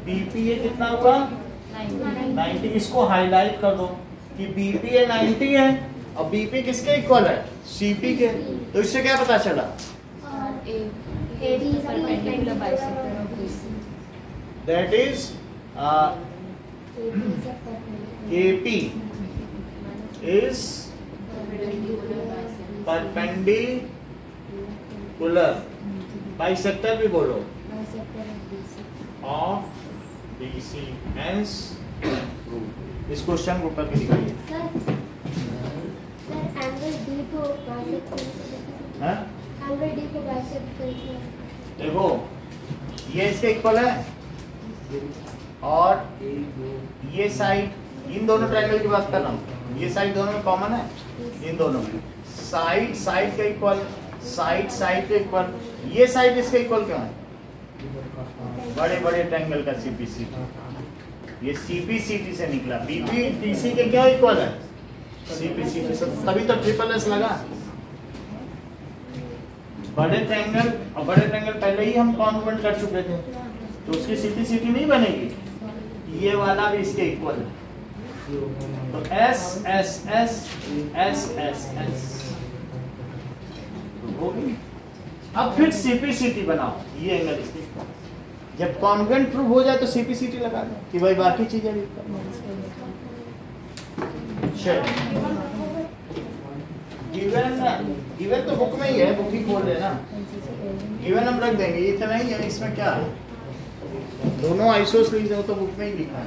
BPA कितना हुआ? 90। इसको हाईलाइट कर दो कि BPA 90 है और BP किसके इक्वल है? CP के। तो इससे क्या पता चला? That is AP is perpendicular bisector भी बोलो ऑफ BC, hence इस क्वेश्चन को ऊपर लिखिए। एंगल D को बाइसेक्ट करके देखो ये इसके इक्वल है और ये साइड, इन दोनों ट्रायंगल की बात कर रहा हूँ, ये साइड दोनों में कॉमन है, इन दोनों में साइड साइड के इक्वल, साइड साइड के इक्वल। ये साइड इसके इक्वल क्यों है? बड़े बड़े ट्रायंगल का CPCT, ये CPCT से निकला। BP TC के क्या इक्वल है? CPCT से, तभी तो ट्रिपल एस लगा। बड़े ट्रायंगल पहले ही हम कॉन्ग्रुएंट कर चुके थे, तो उसकी सीटी नहीं बनेगी, ये वाला भी इसके इक्वल है। तो S S S S S S होगी। अब फिर सीपी बनाओ, ये एंगल इसके जब कॉन्ग्रुएंट प्रूव हो जाए तो सीपी लगा दो कि भाई बाकी चीजें भी गिवन तो बुक में ही है, बुक ही खोल लेना। गिवन हम रख देंगे, इतना ही है, इसमें क्या है, दोनों आइसोसलीज हो तो बुक में ही लिखा है।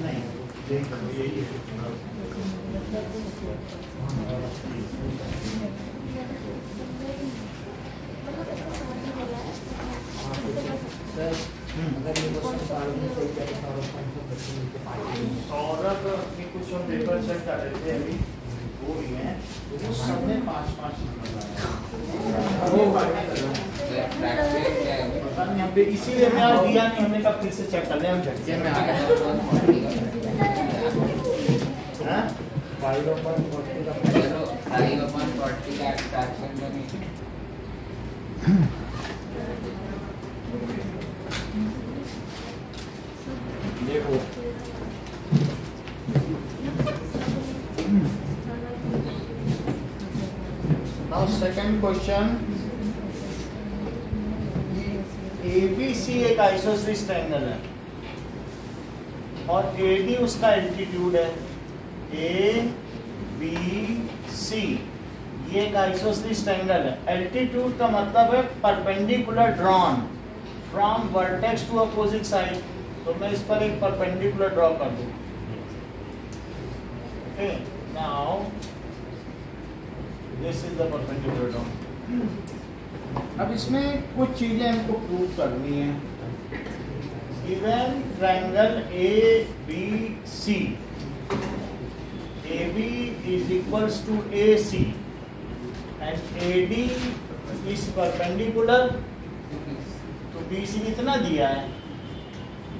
नहीं देखो यही अगर ये क्वेश्चन सॉल्व नहीं हो जाए तो सौरभ अपनी कुछ हम पेपर चेक कर रहे थे अभी, वो भी हैं, वो सबने 5-5 नंबर लाए। इसीलिए मैं आज दिया नहीं, हमने कहा फिर से चेक कर ले, हम झटके में आ गए। 5/40 का 5/40 का एक्सट्रैक्शन बनी। देखो नाउ सेकंड क्वेश्चन, ABC एक आइसोसलीज ट्रायंगल है और AD उसका एल्टीट्यूड है, ABC ये एक आइसोसलीज ट्रायंगल है। एल्टीट्यूड का मतलब है perpendicular drawn from vertex to opposite side, तो मैं इस पर एक परपेंडिकुलर ड्रॉ कर दूं। Okay, now this is the perpendicular draw. अब इसमें कुछ चीजें हमको प्रूव करनी है। Given triangle ABC, AB is equals to AC and AD is perpendicular to BC, इतना दिया है।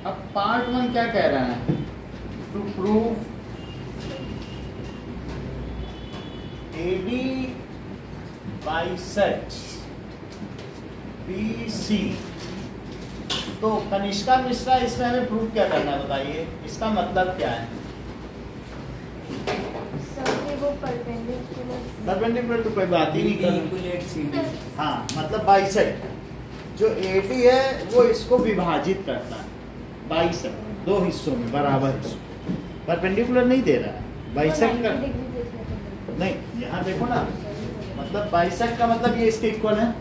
अब पार्ट 1 क्या कह रहा है, to prove AD bisects BC, तो कनिष्का मिश्रा इसमें हमें प्रूव क्या करना है बताइए, इसका मतलब क्या है? वो परपेंडिकुलर तो कोई बात ही नहीं कर, हाँ मतलब बाइसेक्ट, जो AD है वो इसको विभाजित करता है, बाइसेक्ट दो हिस्सों में बराबर हिस्सों, परपेंडिकुलर नहीं दे रहा है, बाइसेक्ट का नहीं, यहाँ देखो ना, मतलब बाइसेक्ट का मतलब ये इसके इक्वल है।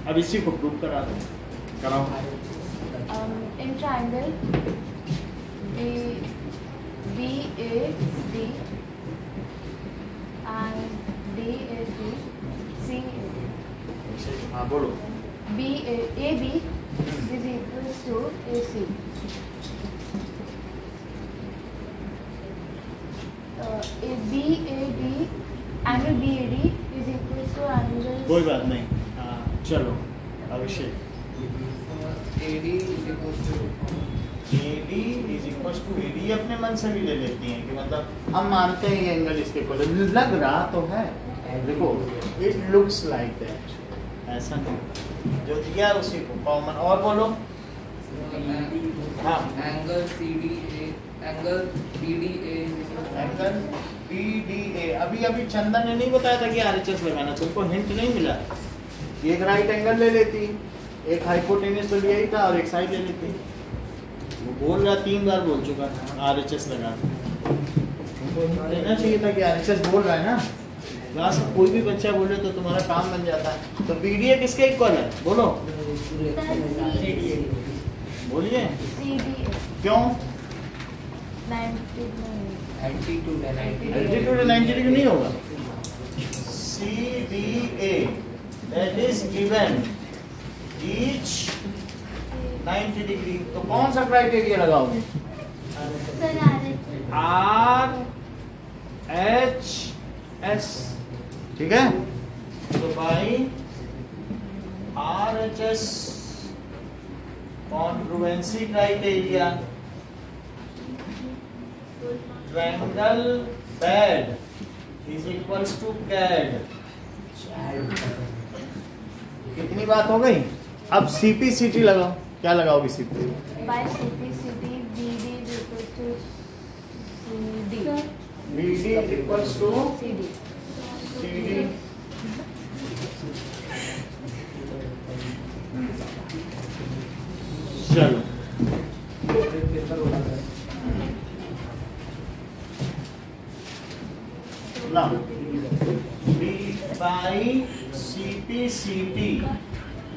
अब इसी को प्रूव करा दो, कराओ। In triangle BAD and DAC हाँ बोलो। AB is equals to AC. BAD angle BAD is equals to angle. कोई बात नहीं, हाँ चलो अभिषेक। AD is equals to AD अपने मन से भी ले लेती हैं कि मतलब हम मानते हैं ये एंगल इसके इक्वल है, लग रहा तो है, देखो इट लुक्स लाइक दैट, ऐसा नहीं, जो दिया उसी को कॉमन। और बोलो हाँ, angle CDA, angle BDA, angle BDA। अभी चंदन ने नहीं बताया था कि RHS लगाना, तुमको हिंट नहीं मिला? एक राइट एंगल ले लेती, एक हाइपोटेन्यूस तो लिया ही था और एक साइड ले लेती। वो बोल रहा 3 बार बोल चुका था RHS लगा, तुमको लेना चाहिए था कि RHS बोल रहा है ना। क्लास में कोई भी बच्चा बोले तो तुम्हारा काम बन जाता है। तो BDA किसके इक्वल है बोलो, बोलिए क्यों? एल्टीट्यूड 90 डिग्री नहीं होगा। CDA that is given each 90 degree, तो कौन सा क्राइटेरिया लगाओगे? RHS, ठीक है? तो by RHS congruency criteria, triangle BED is equals to CAD. कितनी बात हो गई? अब सीपी सीटी लगाओ। क्या लगाओगी CP? By CPCD, BD is equals to CD. BD is equals to CD. CD. चलो ना बी by CPCT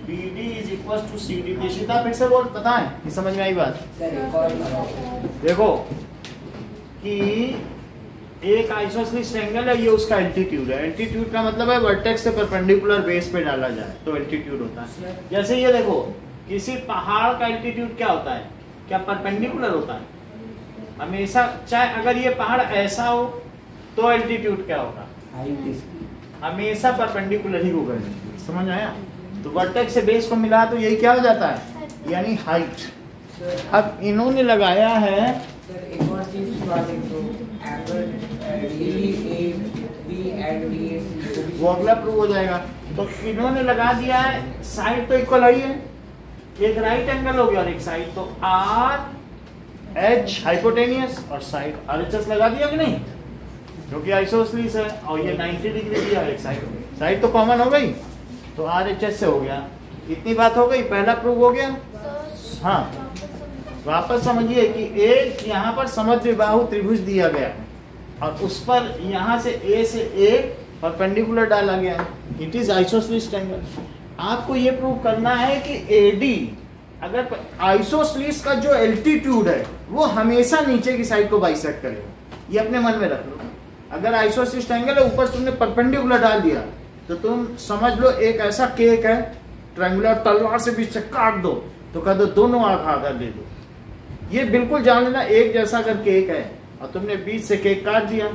BD is equal to CD. Nishita फिर से बोल, पता है कि समझ में आई बात? सर एक और देखो कि एक आइसोसेलेस ट्रायंगल है, ये उसका एल्टीट्यूड है। एल्टीट्यूड का मतलब है वर्टेक्स से परपेंडिकुलर बेस पे डाला जाए तो एल्टीट्यूड होता है। जैसे ये देखो, किसी पहाड़ का एल्टीट्यूड क्या होता है? क्या परपेंडिकुलर होता है? हमेशा, चाहे अगर ये पहाड़ ऐसा हो तो एल्टीट्यूड क्या होगा? हाइट इसकी हमेशा परपेंडिकुलर ही होगा। समझ आया? तो वर्टेक्स से बेस को मिला तो यही क्या हो जाता है, यानी हाइट। सर अब इन्होंने लगाया है, सर एक और चीज बता दें तो एंगल DAB एंड DAC वो अगला प्रूव हो जाएगा। तो इन्होंने लगा दिया है, साइड तो इक्वल ही है, एक राइट एंगल हो गया और एक साइड, तो आर एच हाइपोटेनियस और साइड RHS लगा दिया कि नहीं, क्योंकि आइसोसेलेस है और ये 90 डिग्री दिया, एक साइड तो कॉमन हो गई, तो RHS से हो गया। इतनी बात हो गई, पहला प्रूव हो गया। हाँ, वापस समझिए कि एक यहाँ पर समद्विबाहु त्रिभुज दिया गया और उस पर यहाँ से A से A परपेंडिकुलर डाला गया, इट इज आइसोसेलेस ट्रायंगल। आपको ये प्रूव करना है कि AD अगर आइसोसेलेस का जो एल्टीट्यूड है वो हमेशा नीचे की साइड को बाइसेक्ट करेगा, ये अपने मन में रख लो। अगर आइसोसेलेस ट्रायंगल है, ऊपर तुमने परपेंडिकुलर डाल दिया तो तुम समझ लो एक ऐसा केक है, ट्रायंगुलर तलवार से बीच से काट दो तो कह दो दोनों आधा दे दो। ये बिल्कुल जान लेना, एक जैसा अगर केक है और तुमने बीच से केक काट दिया,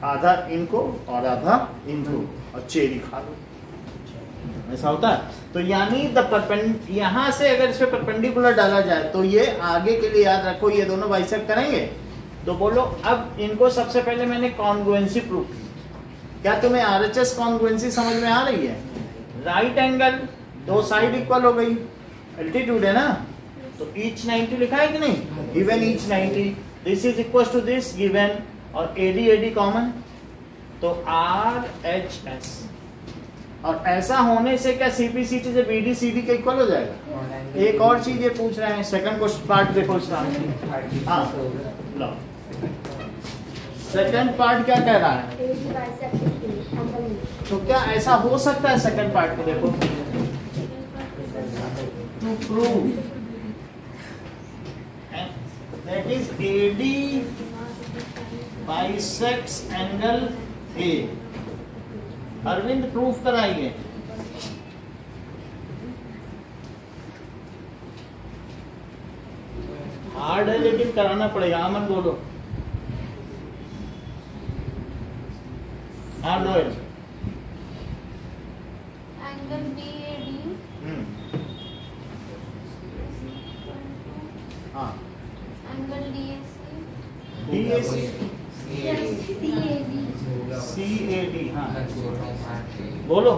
आधा इनको और आधा इनको और चेरी खा लो, ऐसा होता है। तो यानी यहाँ से अगर इस पे परपेंडिकुलर डाला जाए तो ये आगे के लिए याद रखो, ये दोनों बाइसेक्ट करेंगे। तो बोलो, अब इनको सबसे पहले मैंने कॉन्ग्रुएंसी प्रूव की। क्या तुम्हें RHS कॉन्ग्रुएंसी समझ में आ रही है? राइट एंगल, दो साइड इक्वल हो गई, एल्टीट्यूड है ना, तो ईच 90 लिखा है कि नहीं, given each 90, this is equal to this given, और AD कॉमन, तो RHS। और ऐसा होने से क्या CPCT से BD CD के इक्वल हो जाएगा? एक और चीज ये पूछ रहे हैं, सेकंड क्वेश्चन पार्ट देखो इसका। हाँ, लो सेकंड पार्ट क्या कह रहा है? तो क्या ऐसा हो सकता है? सेकंड पार्ट को देखो, to prove that is AD bisects angle A। Arvind proof कराइए। हार्ड है लेकिन कराना पड़ेगा। अमन बोलो। हाँ लोयल। एंगल BAD हाँ एंगल DAC CAD हाँ बोलो।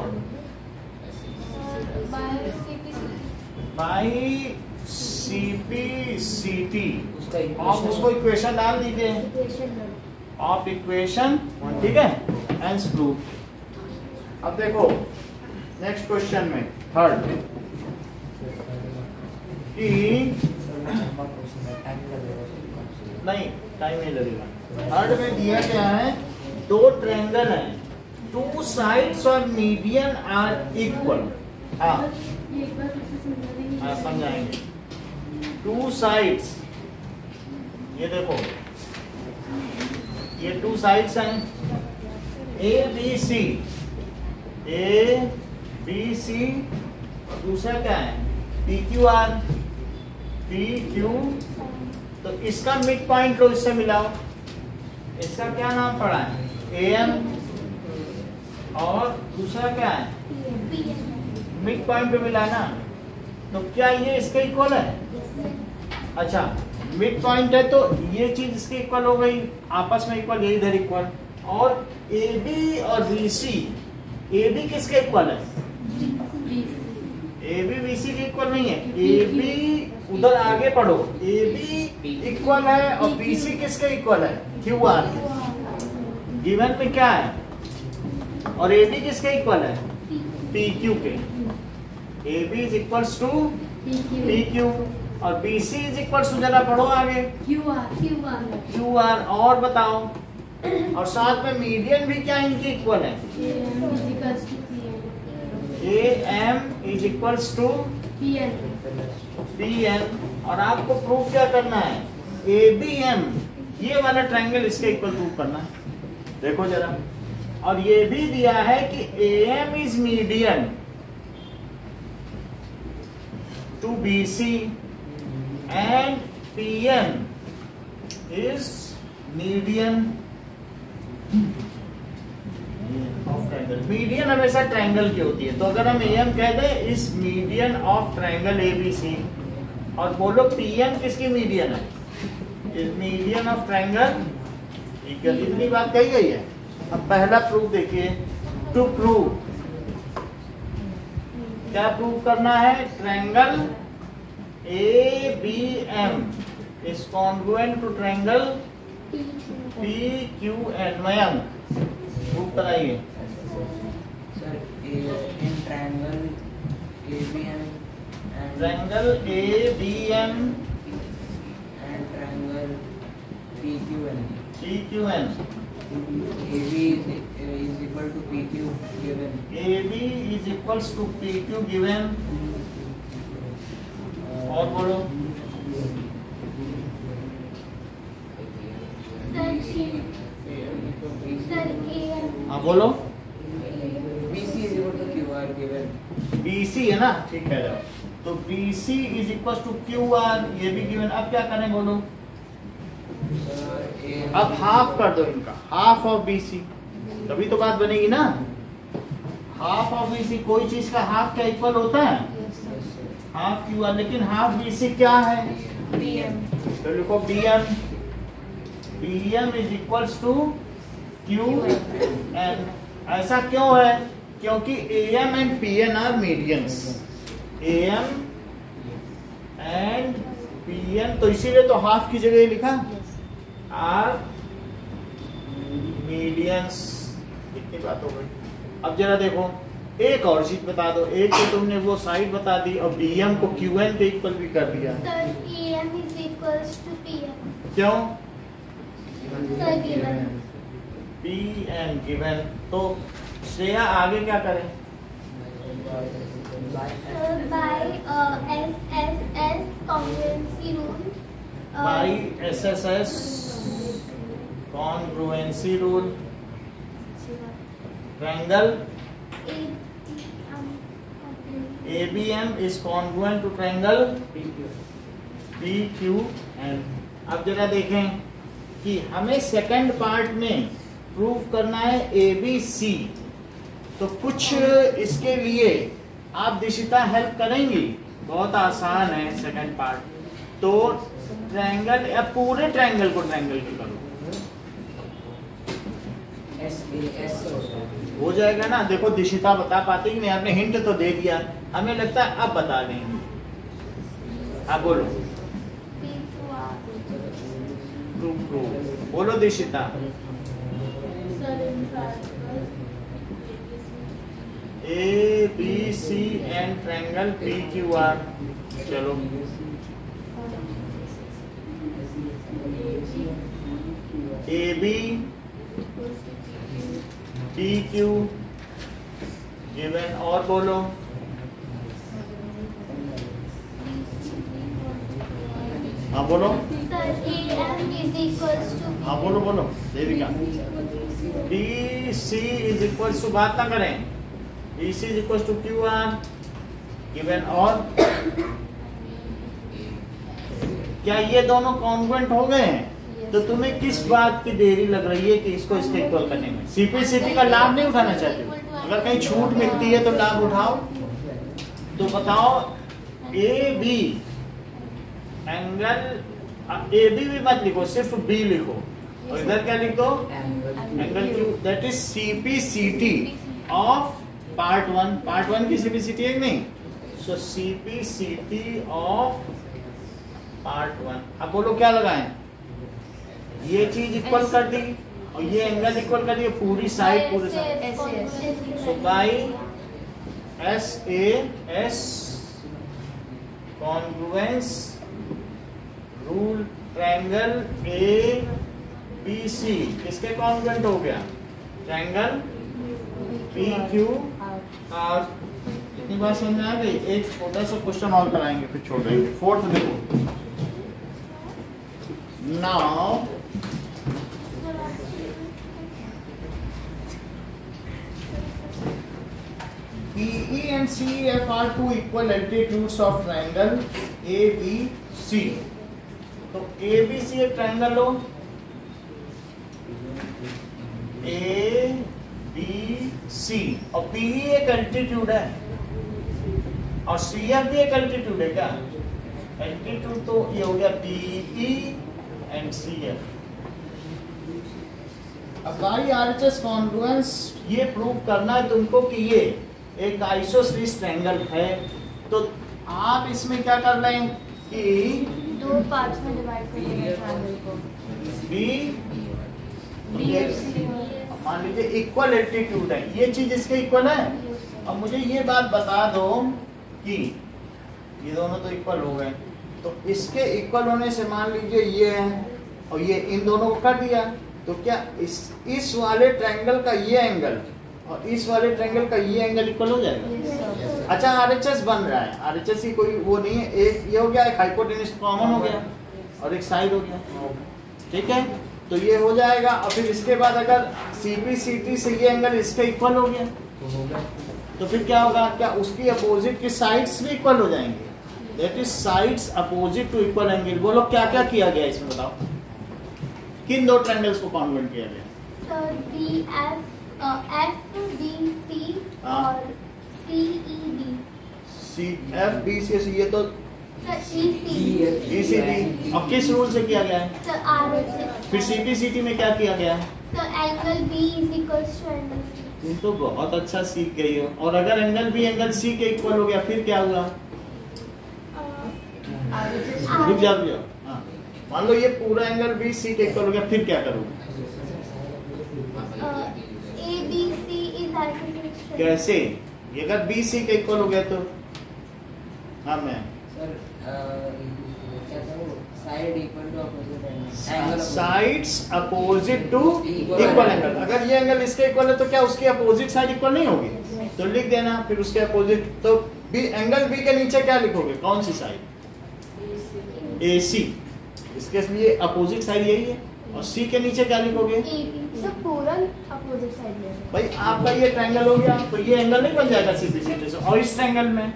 बाई CPCT आप उसको इक्वेशन डाल दीजिए, ऑफ इक्वेशन, ठीक है, एंड प्रूफ। अब देखो नेक्स्ट क्वेश्चन में थर्ड कि नहीं टाइम नहीं लगेगा। थर्ड में दिया गया है दो ट्रायंगल हैं, टू साइड्स और मीडियन आर इक्वल। हाँ समझाएंगे। टू साइड्स, ये देखो ये टू साइड्स हैं ABC, और दूसरा क्या है PQR, PQ। तो इसका मिड पॉइंट लो, इससे मिलाओ। इसका क्या नाम पड़ा है? AM, और दूसरा क्या है? मिड पॉइंट पे मिलाना। तो क्या ये इसके इक्वल है? अच्छा, मिड पॉइंट है तो ये चीज इसके इक्वल हो गई, आपस में इक्वल, ये इधर इक्वल, और AB और BC, AB किसके इक्वल है? AB BC के इक्वल नहीं है। AB उधर आगे पढ़ो, AB इक्वल है और BC किसके इक्वल है? QR। गिवन में क्या है? और AB किसके इक्वल है? PQ के। AB is equals to PQ और BC इज इक्वल्स टू, जरा पढ़ो आगे, QR। और बताओ, और साथ में मीडियन भी क्या इनकी इक्वल है? AM is equals to PN। और आपको प्रूव क्या करना है? ABM, ये वाला ट्रायंगल इसके इक्वल प्रूव करना है। देखो जरा, और ये भी दिया है कि AM is median to BC and PN is median of triangle. Median हमेशा ट्रायंगल की होती है, तो अगर हम AM कह दें इस मीडियन ऑफ ट्रायंगल ABC, और बोलो PN किसकी मीडियन है? Is median of triangle. ठीक है, इतनी बात कही गई है। अब पहला प्रूफ देखिए, टू प्रूव, क्या प्रूव करना है? Triangle ABM is congruent to triangle PQN। Mayank prove कराइए। Sir in triangle ABM triangle ABM and triangle PQN. PQN, AB is equal to PQ given. AB is equals to PQ given। और बोलो, हाँ बोलो। BC is equal to QR given. BC है ना, ठीक है। तो BC is equal to QR, ये भी गिवन। अब क्या करें बोलो? अब हाफ कर दो इनका, हाफ ऑफ BC, तभी तो बात बनेगी ना। हाफ ऑफ BC, कोई चीज का हाफ क्या इक्वल होता है? हाफ QR, लेकिन हाफ BC क्या है? तो लिखो BM। BM is equals to QN। ऐसा क्यों है? क्योंकि AM and PN are medians. AM and PN, तो इसीलिए तो हाफ की जगह लिखा आर मीडियंस। इतनी बात हो गई। अब जरा देखो, एक और चीज बता दो। एक तो तुमने वो साइड बता दी और BM को QN के इक्वल भी कर दिया। AM is equals to PM. क्यों? Sir, given. PN given. तो श्रेया आगे क्या करें? Sir, by SSS congruency rule. By SSS congruency rule, triangle ABM is congruent to triangle PQN। अब जरा देखें कि हमें सेकंड पार्ट में प्रूव करना है ABC, तो कुछ इसके लिए आप दिशिता हेल्प करेंगी। बहुत आसान है सेकंड पार्ट। तो ट्रायंगल या पूरे ट्रायंगल को ट्रायंगल की करो, हो जाएगा ना। देखो दिशिता बता पाती कि नहीं? आपने हिंट तो दे दिया, हमें लगता है अब बता देंगे। आप बोलो, बोलो Dishita. ABC and triangle PQR। चलो AB PQ गिवन। और बोलो, हाँ बोलो, हाँ बोलो बोलो Devika. BC is equal to, बात ना करें, BC is equal to QR given. और क्या ये दोनों कॉन्ग्रुएंट हो गए हैं? तो तुम्हें किस बात की देरी लग रही है कि इसको इसके इक्वल करने में? CPCT का लाभ नहीं उठाना चाहते हो? अगर कहीं छूट मिलती है तो लाभ उठाओ। तो बताओ, AB एंगल, AB भी मत लिखो, सिर्फ B लिखो। और इधर क्या लिख दो, angle Q, that is CPCT of part 1। Part 1 की CPCT है नहीं, सो CPCT ऑफ पार्ट 1। अब बोलो क्या लगाएं, ये चीज इक्वल कर दी और ये एंगल इक्वल कर दिए, पूरी साइड पूरे side. So by SAS congruence rule triangle ABC किसके कॉन्ग्रुएंट हो गया, ट्रायंगल PQR। इतनी बात समझ आ गई। एक छोटा सा क्वेश्चन और कराएंगे फिर छोड़ देंगे। 4th देखो, now PE and CEF are two equal altitudes of triangle ABC। तो ABC एक ट्रायंगल लो, ABC, और PE एक एल्टीट्यूड है और CF भी एक एल्टीट्यूड है। क्या एल्टीट्यूड, तो ये हो गया PE एंड CF। अब बाई RHS कॉन्ग्रुएंस ये प्रूव करना है तुमको कि ये एक आइसोसेलेस ट्रायंगल है। तो आप इसमें क्या कर लें कि 2 पार्ट्स में डिवाइड कर देंगे ट्रायंगल को। मान लीजिए इक्वल एल्टीट्यूड है, ये चीज इसके इक्वल है। अब मुझे ये बात बता दो कि ये दोनों तो इक्वल हो गए, तो इसके इक्वल होने से मान लीजिए ये है और ये इन दोनों को कर दिया, तो क्या इस वाले ट्रायंगल का ये एंगल और इस वाले ट्रायंगल का ये एंगल इक्वल हो जाएगा। अच्छा, RHS बन रहा है, RHS की कोई वो नहीं है, एक ये हो गया, एक हाइपोटेन्यूज कॉमन हो गया और एक साइड हो गया, ठीक है। तो ये हो जाएगा और फिर इसके बाद अगर CPCT से ये एंगल इसके इक्वल हो गया तो फिर क्या होगा, क्या उसकी अपोजिट की साइड्स भी इक्वल हो जाएंगे, that is sides opposite to equal angle. बोलो क्या क्या किया गया इसमें, बताओ किन दो ट्रायंगल्स को कॉन्वर्ट किया गया। FBC और CFBC, ये तो ECD। और किस रूल से किया गया है, फिर CPCT में क्या किया गया है, angle B is equals to angle C। तुम तो बहुत अच्छा सीख गई हो। और अगर एंगल B एंगल C के इक्वल हो गया फिर क्या हुआ, रुक जाओ। हाँ, मान लो ये पूरा एंगल B C के इक्वल हो गया, फिर क्या करोगे, ABC is isosceles। कैसे, ये अगर BC के इक्वल हो गया तो, हाँ ma'am, sides opposite to equal angle. अगर ये एंगल इसके इक्वल है तो क्या उसकी अपोजिट साइड इक्वल नहीं होगी, तो लिख देना फिर उसके अपोजिट। तो एंगल B के नीचे क्या लिखोगे, कौन सी साइड, AC, इसके लिए अपोजिट साइड यही है। और C के नीचे क्या लिखोगे, पूरा अपोजिट साइड ले भाई आपका ये ट्रायंगल हो गया, तो ये एंगल नहीं बन जाएगा CPCT से। और इस ट्रायंगल में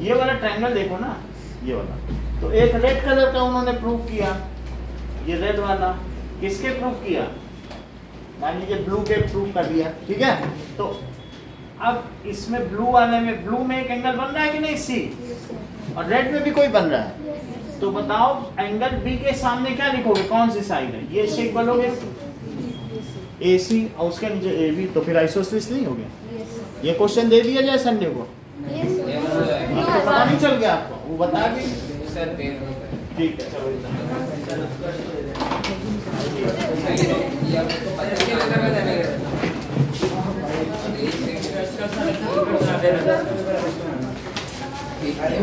ये वाला ट्रायंगल देखो ना, ये वाला, तो एक रेड कलर का उन्होंने प्रूव किया, ये रेड वाला किसके प्रूव किया, मान लीजिए ब्लू के प्रूव कर दिया, ठीक है। तो अब इसमें ब्लू वाले में, ब्लू में एक एंगल बन रहा है कि नहीं C, और रेड में भी कोई बन रहा है। तो बताओ एंगल B के सामने क्या लिखोगे, कौन सी साइड है, ये इससे इक्वल हो गया AC और उसके नीचे AB, तो फिर आइसोसेलेस नहीं हो गया। ये क्वेश्चन दे दिया जाए संडे को, आपको पता नहीं चल गया, आपको वो बता दी सर, ठीक है। अरे